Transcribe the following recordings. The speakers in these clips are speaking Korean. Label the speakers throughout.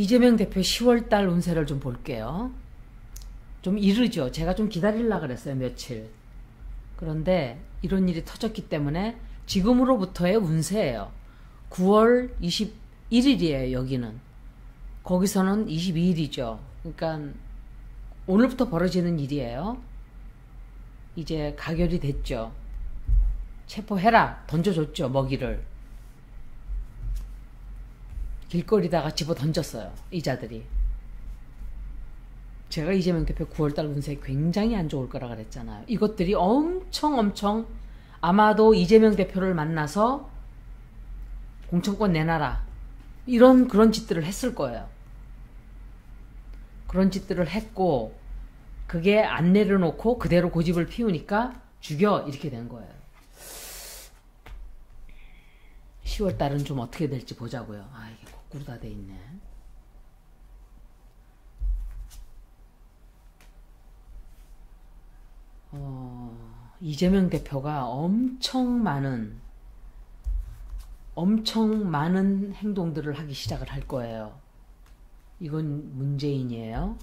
Speaker 1: 이재명 대표 10월달 운세를 좀 볼게요. 좀 이르죠. 제가 좀 기다리려고 그랬어요. 며칠. 그런데 이런 일이 터졌기 때문에 지금으로부터의 운세예요. 9월 21일이에요. 여기는. 거기서는 22일이죠. 그러니까 오늘부터 벌어지는 일이에요. 이제 가결이 됐죠. 체포해라. 던져줬죠. 먹이를. 길거리다가 집어 던졌어요. 이자들이. 제가 이재명 대표 9월달 운세 굉장히 안 좋을 거라 그랬잖아요. 이것들이 엄청 아마도 이재명 대표를 만나서 공천권 내놔라. 그런 짓들을 했을 거예요. 그런 짓들을 했고 그게 안 내려놓고 그대로 고집을 피우니까 죽여 이렇게 된 거예요. 10월달은 좀 어떻게 될지 보자고요. 아 이게 거꾸로 다 돼 있네. 이재명 대표가 엄청 많은 행동들을 하기 시작을 할 거예요. 이건 문재인이에요.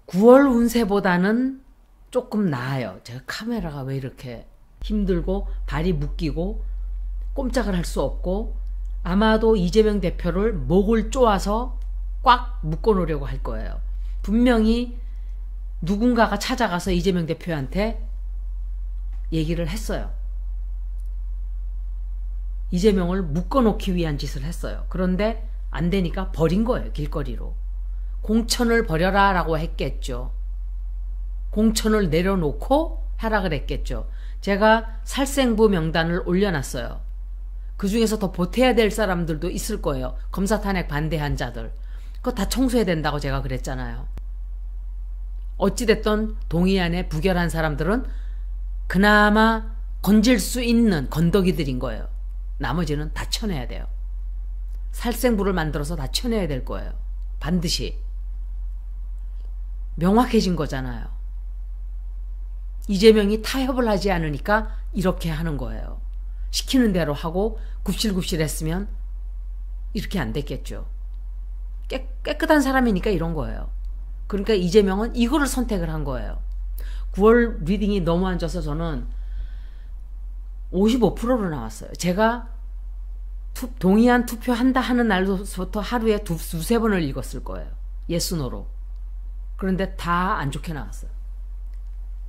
Speaker 1: 9월 운세보다는 조금 나아요. 제가 카메라가 왜 이렇게 힘들고 발이 묶이고 꼼짝을 할 수 없고 아마도 이재명 대표를 목을 쪼아서 꽉 묶어 놓으려고 할 거예요. 분명히 누군가가 찾아가서 이재명 대표한테 얘기를 했어요. 이재명을 묶어놓기 위한 짓을 했어요. 그런데 안 되니까 버린 거예요. 길거리로. 공천을 버려라 라고 했겠죠. 공천을 내려놓고 하라 그랬겠죠. 제가 살생부 명단을 올려놨어요. 그 중에서 더 보태야 될 사람들도 있을 거예요. 검사 탄핵 반대한 자들. 그거 다 청소해야 된다고 제가 그랬잖아요. 어찌됐든 동의안에 부결한 사람들은 그나마 건질 수 있는 건더기들인 거예요. 나머지는 다 쳐내야 돼요. 살생부를 만들어서 다 쳐내야 될 거예요. 반드시. 명확해진 거잖아요. 이재명이 타협을 하지 않으니까 이렇게 하는 거예요. 시키는 대로 하고 굽실굽실 했으면 이렇게 안 됐겠죠. 깨끗한 사람이니까 이런 거예요. 그러니까 이재명은 이거를 선택을 한 거예요. 9월 리딩이 너무 안 좋아서 저는 55%로 나왔어요. 제가 동의안 투표한다 하는 날부터 하루에 두세 번을 읽었을 거예요. 예스 노로. 그런데 다 안 좋게 나왔어요.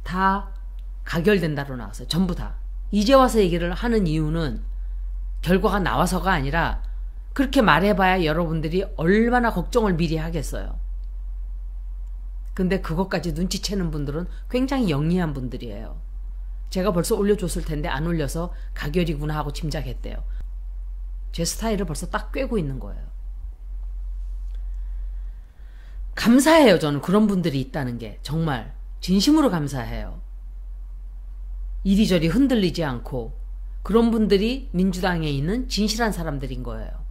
Speaker 1: 다 가결된다로 나왔어요. 전부 다. 이제 와서 얘기를 하는 이유는 결과가 나와서가 아니라 그렇게 말해봐야 여러분들이 얼마나 걱정을 미리 하겠어요. 근데 그것까지 눈치채는 분들은 굉장히 영리한 분들이에요. 제가 벌써 올려줬을 텐데 안 올려서 가결이구나 하고 짐작했대요. 제 스타일을 벌써 딱 꿰고 있는 거예요. 감사해요. 저는 그런 분들이 있다는 게. 정말 진심으로 감사해요. 이리저리 흔들리지 않고 그런 분들이 민주당에 있는 진실한 사람들인 거예요.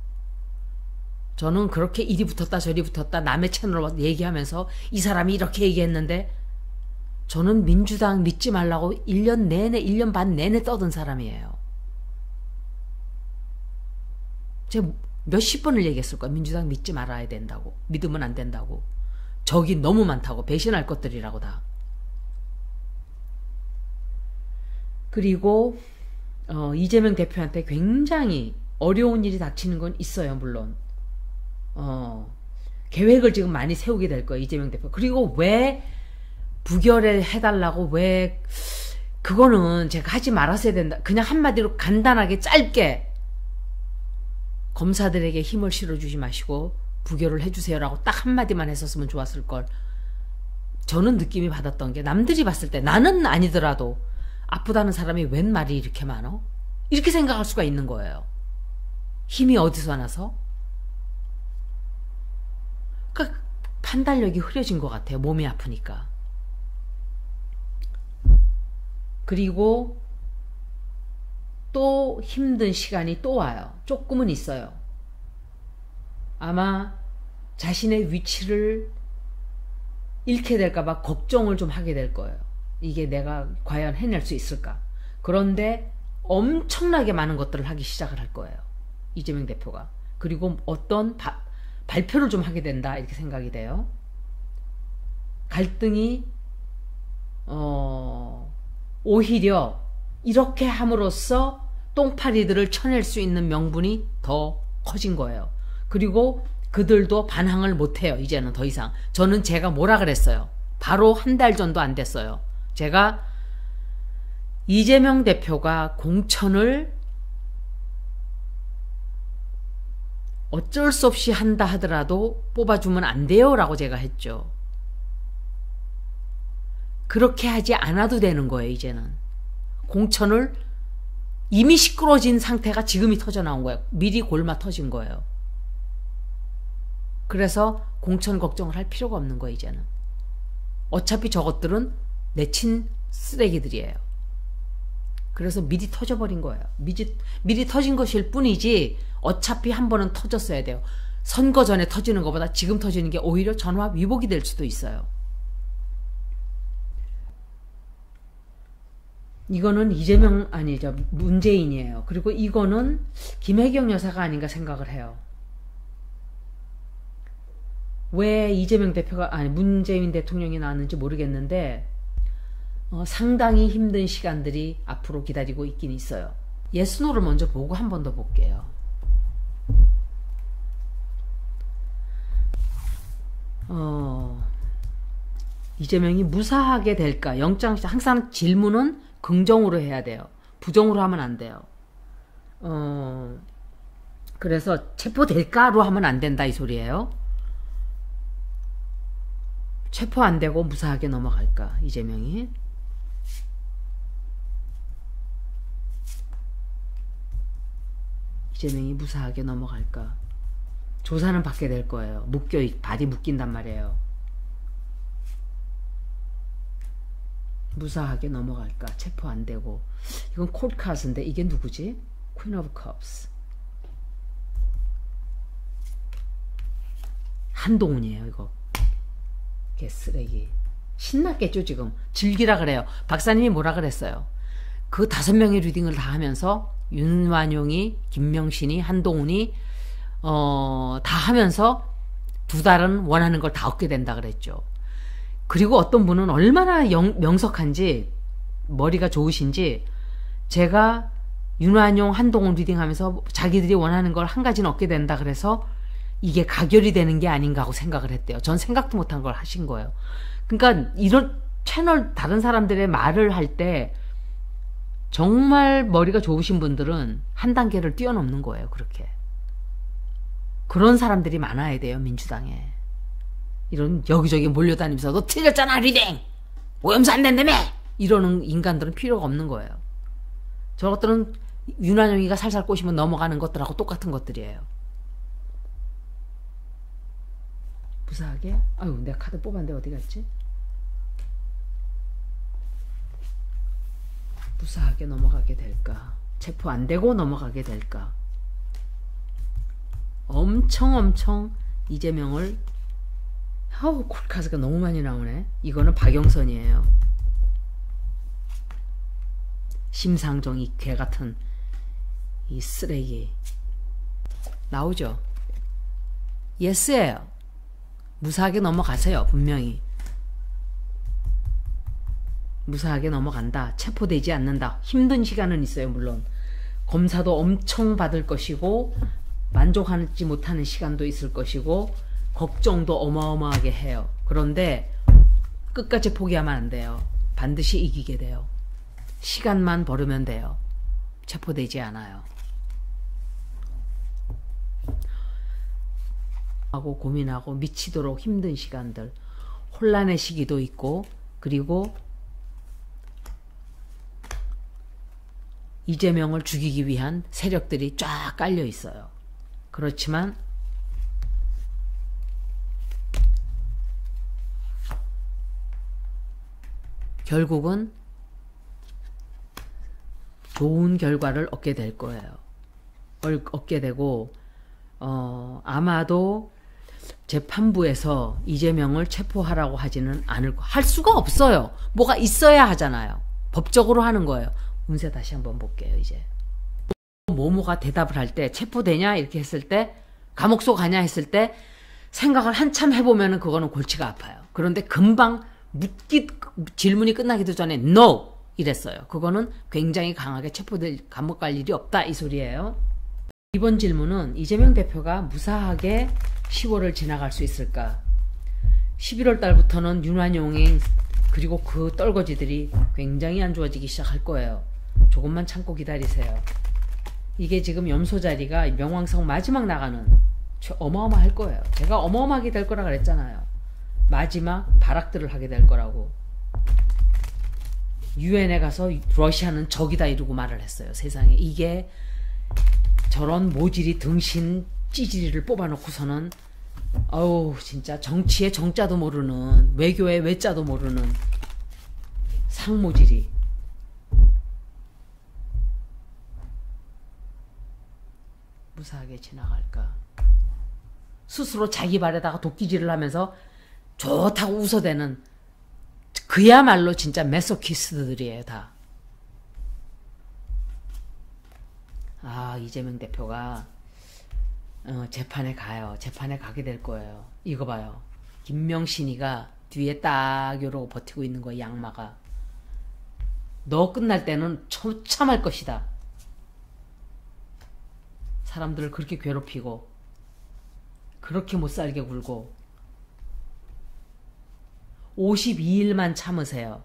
Speaker 1: 저는 그렇게 이리 붙었다 저리 붙었다 남의 채널로 얘기하면서 이 사람이 이렇게 얘기했는데 저는 민주당 믿지 말라고 1년 반 내내 떠든 사람이에요. 제가 몇십 번을 얘기했을 거예요. 민주당 믿지 말아야 된다고. 믿으면 안 된다고. 적이 너무 많다고. 배신할 것들이라고 다. 그리고 이재명 대표한테 굉장히 어려운 일이 닥치는 건 있어요. 물론. 계획을 지금 많이 세우게 될 거예요. 이재명 대표. 그리고 왜 부결을 해달라고 왜 그거는 제가 하지 말았어야 된다. 그냥 한마디로 간단하게 짧게 검사들에게 힘을 실어주지 마시고 부결을 해주세요라고 딱 한마디만 했었으면 좋았을 걸. 저는 느낌이 받았던 게 남들이 봤을 때 나는 아니더라도 아프다는 사람이 웬 말이 이렇게 많어? 이렇게 생각할 수가 있는 거예요. 힘이 어디서 나서? 그러니까 판단력이 흐려진 것 같아요. 몸이 아프니까. 그리고 또 힘든 시간이 또 와요. 조금은 있어요. 아마 자신의 위치를 잃게 될까봐 걱정을 좀 하게 될 거예요. 이게 내가 과연 해낼 수 있을까? 그런데 엄청나게 많은 것들을 하기 시작을 할 거예요. 이재명 대표가. 그리고 어떤 발표를 좀 하게 된다 이렇게 생각이 돼요. 갈등이 오히려 이렇게 함으로써 똥파리들을 쳐낼 수 있는 명분이 더 커진 거예요. 그리고 그들도 반항을 못해요. 이제는 더 이상. 저는 제가 뭐라 그랬어요. 바로 한 달 전도 안 됐어요. 제가 이재명 대표가 공천을 어쩔 수 없이 한다 하더라도 뽑아주면 안 돼요 라고 제가 했죠. 그렇게 하지 않아도 되는 거예요. 이제는 공천을 이미 시끄러진 상태가 지금이 터져 나온 거예요. 미리 골마 터진 거예요. 그래서 공천 걱정을 할 필요가 없는 거예요. 이제는 어차피 저것들은 내친 쓰레기들이에요. 그래서 미리 터져버린 거예요. 미리 터진 것일 뿐이지 어차피 한 번은 터졌어야 돼요. 선거 전에 터지는 것보다 지금 터지는 게 오히려 전화 위복이 될 수도 있어요. 이거는 이재명 아니죠. 문재인이에요. 그리고 이거는 김혜경 여사가 아닌가 생각을 해요. 왜 이재명 대표가 문재인 대통령이 나왔는지 모르겠는데 상당히 힘든 시간들이 앞으로 기다리고 있긴 있어요. 예스노를 먼저 보고 한 번 더 볼게요. 이재명이 무사하게 될까? 영장 항상 질문은 긍정으로 해야 돼요. 부정으로 하면 안 돼요. 그래서 체포될까로 하면 안 된다 이 소리예요. 체포 안 되고 무사하게 넘어갈까? 이재명이. 이재명이 무사하게 넘어갈까? 조사는 받게 될 거예요. 발이 묶인단 말이에요. 무사하게 넘어갈까? 체포 안 되고. 이건 콜카스인데 이게 누구지? Queen of Cups. 한동훈이에요. 이거 개쓰레기. 신났겠죠 지금. 즐기라 그래요. 박사님이 뭐라 그랬어요? 그 5명의 리딩을 다 하면서 윤완용이, 김명신이, 한동훈이 다 하면서 2달은 원하는 걸 다 얻게 된다 그랬죠. 그리고 어떤 분은 얼마나 명석한지, 머리가 좋으신지, 제가 윤완용, 한동훈 리딩하면서 자기들이 원하는 걸 한 가지는 얻게 된다 그래서 이게 가결이 되는 게 아닌가 하고 생각을 했대요. 전 생각도 못한 걸 하신 거예요. 그러니까 이런 채널 다른 사람들의 말을 할 때 정말 머리가 좋으신 분들은 한 단계를 뛰어넘는 거예요. 그렇게. 그런 사람들이 많아야 돼요. 민주당에. 이런 여기저기 몰려다니면서 너 틀렸잖아 리딩! 오염수 안 된다며! 이러는 인간들은 필요가 없는 거예요. 저것들은 윤한영이가 살살 꼬시면 넘어가는 것들하고 똑같은 것들이에요. 무사하게? 아유 내가 카드 뽑았는데 어디 갔지? 무사하게 넘어가게 될까? 체포 안 되고 넘어가게 될까? 엄청 이재명을 콜카스가 너무 많이 나오네. 이거는 박영선이에요. 심상정 이 개같은 이 쓰레기 나오죠. 예스예요. 무사하게 넘어가세요. 분명히 무사하게 넘어간다. 체포되지 않는다. 힘든 시간은 있어요. 물론 검사도 엄청 받을 것이고 만족하지 못하는 시간도 있을 것이고 걱정도 어마어마하게 해요. 그런데 끝까지 포기하면 안 돼요. 반드시 이기게 돼요. 시간만 벌으면 돼요. 체포되지 않아요. 하고 고민하고 미치도록 힘든 시간들, 혼란의 시기도 있고, 그리고 이재명을 죽이기 위한 세력들이 쫙 깔려 있어요. 그렇지만 결국은 좋은 결과를 얻게 될 거예요. 얻게 되고 아마도 재판부에서 이재명을 체포하라고 하지는 않을 할 수가 없어요. 뭐가 있어야 하잖아요. 법적으로 하는 거예요. 운세 다시 한번 볼게요. 이제 뭐뭐가 대답을 할 때 체포되냐 이렇게 했을 때 감옥소 가냐 했을 때 생각을 한참 해보면은 그거는 골치가 아파요. 그런데 금방 질문이 끝나기도 전에 no 이랬어요. 그거는 굉장히 강하게 체포될 감옥 갈 일이 없다 이 소리예요. 이번 질문은 이재명 대표가 무사하게 10월을 지나갈 수 있을까? 11월 달부터는 윤환용행 그리고 그 떨거지들이 굉장히 안 좋아지기 시작할 거예요. 조금만 참고 기다리세요. 이게 지금 염소 자리가 명왕성 마지막 나가는 어마어마할 거예요. 제가 어마어마하게 될 거라 그랬잖아요. 마지막 발악들을 하게 될 거라고. 유엔에 가서 러시아는 적이다 이러고 말을 했어요. 세상에. 이게 저런 모질이 등신 찌질이를 뽑아놓고서는 어우 진짜 정치의 정자도 모르는 외교의 외자도 모르는 상모질이 무사하게 지나갈까. 스스로 자기 발에다가 도끼질을 하면서 좋다고 웃어대는 그야말로 진짜 메소키스트들이에요 다. 아 이재명 대표가 재판에 가요. 재판에 가게 될 거예요. 이거 봐요. 김명신이가 뒤에 딱 이러고 버티고 있는 거야. 양마가. 너 끝날 때는 처참할 것이다. 사람들을 그렇게 괴롭히고 그렇게 못살게 굴고 52일만 참으세요.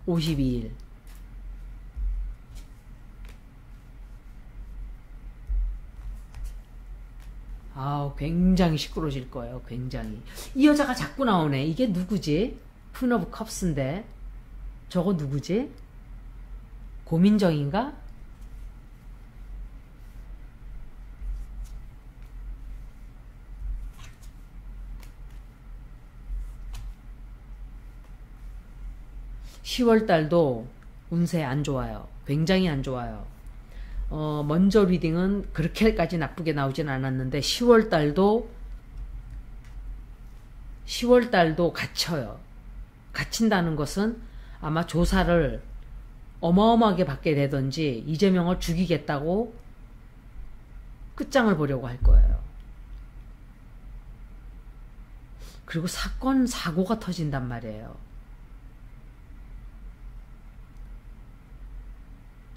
Speaker 1: 52일. 아우 굉장히 시끄러워질 거예요. 굉장히. 이 여자가 자꾸 나오네. 이게 누구지? 퀸 오브 컵스인데 저거 누구지? 고민정인가? (10월달도) 운세 안 좋아요. 굉장히 안 좋아요. 먼저 리딩은 그렇게까지 나쁘게 나오진 않았는데 10월달도 갇혀요. 갇힌다는 것은 아마 조사를 어마어마하게 받게 되든지 이재명을 죽이겠다고 끝장을 보려고 할 거예요. 그리고 사고가 터진단 말이에요.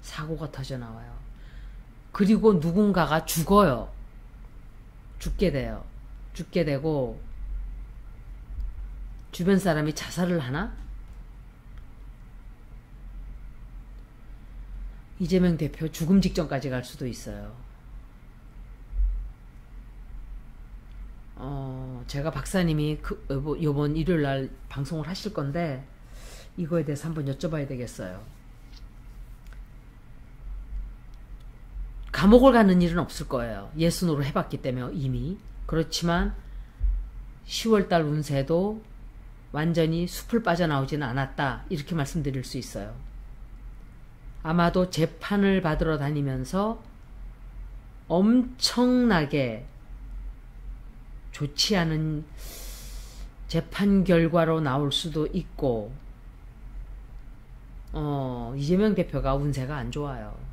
Speaker 1: 사고가 터져 나와요. 그리고 누군가가 죽어요. 죽게 돼요. 죽게 되고 주변 사람이 자살을 하나? 이재명 대표 죽음 직전까지 갈 수도 있어요. 제가 박사님이 요번 일요일 날 방송을 하실 건데 이거에 대해서 한번 여쭤봐야 되겠어요. 감옥을 가는 일은 없을 거예요. 예순으로 해봤기 때문에 이미. 그렇지만 10월달 운세도 완전히 숲을 빠져나오지는 않았다. 이렇게 말씀드릴 수 있어요. 아마도 재판을 받으러 다니면서 엄청나게 좋지 않은 재판 결과로 나올 수도 있고 이재명 대표가 운세가 안 좋아요.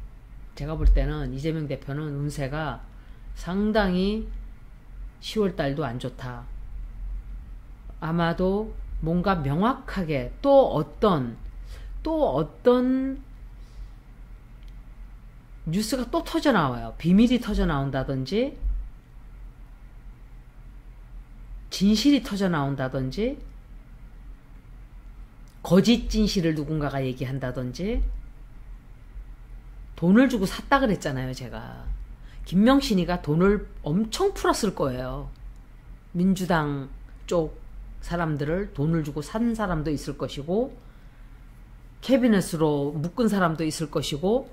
Speaker 1: 제가 볼 때는 이재명 대표는 운세가 상당히 10월달도 안 좋다. 아마도 뭔가 명확하게 또 어떤 뉴스가 또 터져 나와요. 비밀이 터져 나온다든지 진실이 터져 나온다든지 거짓 진실을 누군가가 얘기한다든지. 돈을 주고 샀다 그랬잖아요. 제가 김명신이가 돈을 엄청 풀었을 거예요. 민주당 쪽 사람들을 돈을 주고 산 사람도 있을 것이고 캐비넷으로 묶은 사람도 있을 것이고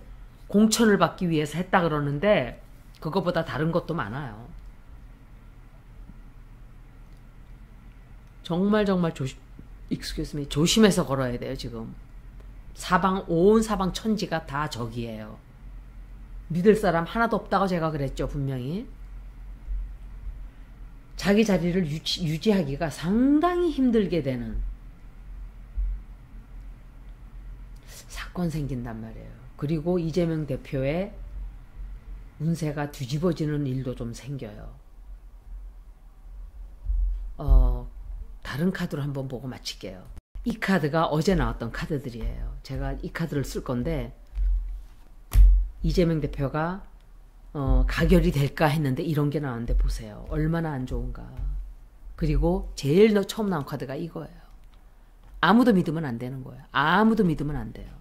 Speaker 1: 공천을 받기 위해서 했다 그러는데 그거보다 다른 것도 많아요. 정말 조심해서 걸어야 돼요. 지금 온 사방 천지가 다 적이에요. 믿을 사람 하나도 없다고 제가 그랬죠. 분명히 자기 자리를 유지하기가 상당히 힘들게 되는 사건 생긴단 말이에요. 그리고 이재명 대표의 운세가 뒤집어지는 일도 좀 생겨요. 다른 카드로 한번 보고 마칠게요. 이 카드가 어제 나왔던 카드들이에요. 제가 이 카드를 쓸 건데 이재명 대표가 가결이 될까 했는데 이런 게 나왔는데 보세요. 얼마나 안 좋은가. 그리고 제일 처음 나온 카드가 이거예요. 아무도 믿으면 안 되는 거예요. 아무도 믿으면 안 돼요.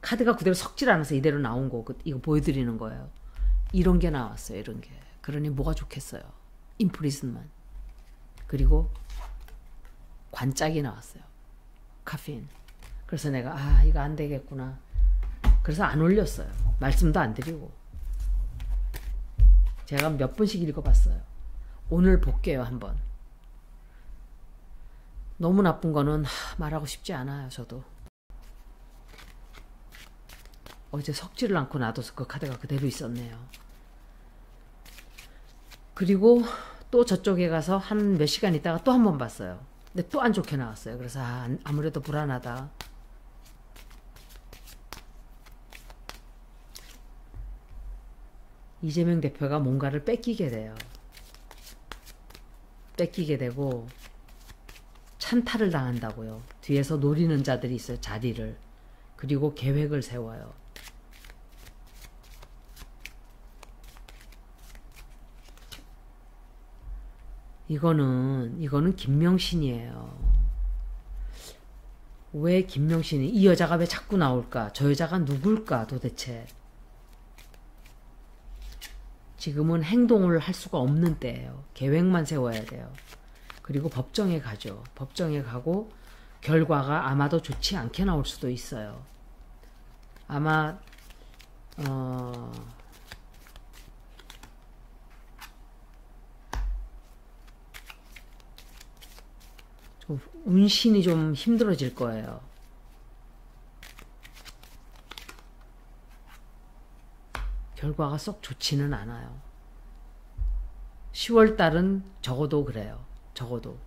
Speaker 1: 카드가 그대로 섞질 않아서 이대로 나온 거 이거 보여드리는 거예요. 이런 게 나왔어요. 이런 게. 그러니 뭐가 좋겠어요. 임프리즌만. 그리고 관짝이 나왔어요. 카페인. 그래서 내가 이거 안 되겠구나. 그래서 안 올렸어요. 말씀도 안 드리고. 제가 몇 번씩 읽어봤어요. 오늘 볼게요. 한번. 너무 나쁜 거는 말하고 싶지 않아요. 저도. 어제 섞지를 않고 놔둬서 그 카드가 그대로 있었네요. 그리고 또 저쪽에 가서 한 몇 시간 있다가 또 한 번 봤어요. 근데 또 안 좋게 나왔어요. 그래서 아무래도 불안하다. 이재명 대표가 뭔가를 뺏기게 돼요. 뺏기게 되고 찬탈을 당한다고요. 뒤에서 노리는 자들이 있어요. 자리를. 그리고 계획을 세워요. 이거는 김명신이에요. 왜 김명신이 이 여자가 왜 자꾸 나올까? 저 여자가 누굴까 도대체? 지금은 행동을 할 수가 없는 때예요. 계획만 세워야 돼요. 그리고 법정에 가죠. 법정에 가고 결과가 아마도 좋지 않게 나올 수도 있어요. 아마 좀 운신이 좀 힘들어질 거예요. 결과가 썩 좋지는 않아요. 10월달은 적어도 그래요. 적어도.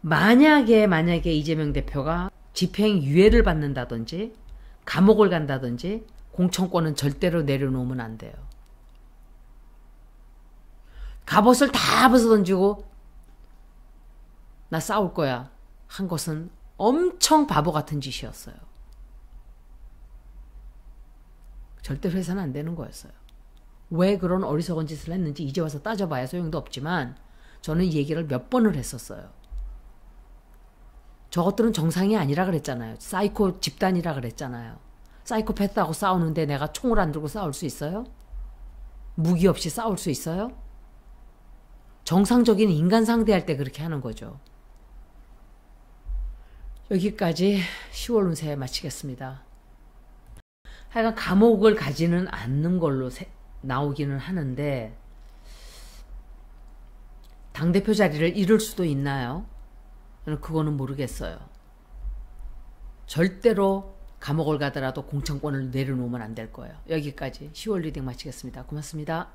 Speaker 1: 만약에 이재명 대표가 집행유예를 받는다든지 감옥을 간다든지 공천권은 절대로 내려놓으면 안 돼요. 갑옷을 다 벗어던지고 나 싸울 거야 한 것은 엄청 바보 같은 짓이었어요. 절대로 해서는 안 되는 거였어요. 왜 그런 어리석은 짓을 했는지 이제 와서 따져봐야 소용도 없지만 저는 이 얘기를 몇 번을 했었어요. 저것들은 정상이 아니라 그랬잖아요. 사이코 집단이라 그랬잖아요. 사이코패스하고 싸우는데 내가 총을 안 들고 싸울 수 있어요? 무기 없이 싸울 수 있어요? 정상적인 인간 상대할 때 그렇게 하는 거죠. 여기까지 10월 운세 마치겠습니다. 하여간 감옥을 가지는 않는 걸로 나오기는 하는데 당대표 자리를 잃을 수도 있나요? 저는 그거는 모르겠어요. 절대로 감옥을 가더라도 공천권을 내려놓으면 안 될 거예요. 여기까지 10월 리딩 마치겠습니다. 고맙습니다.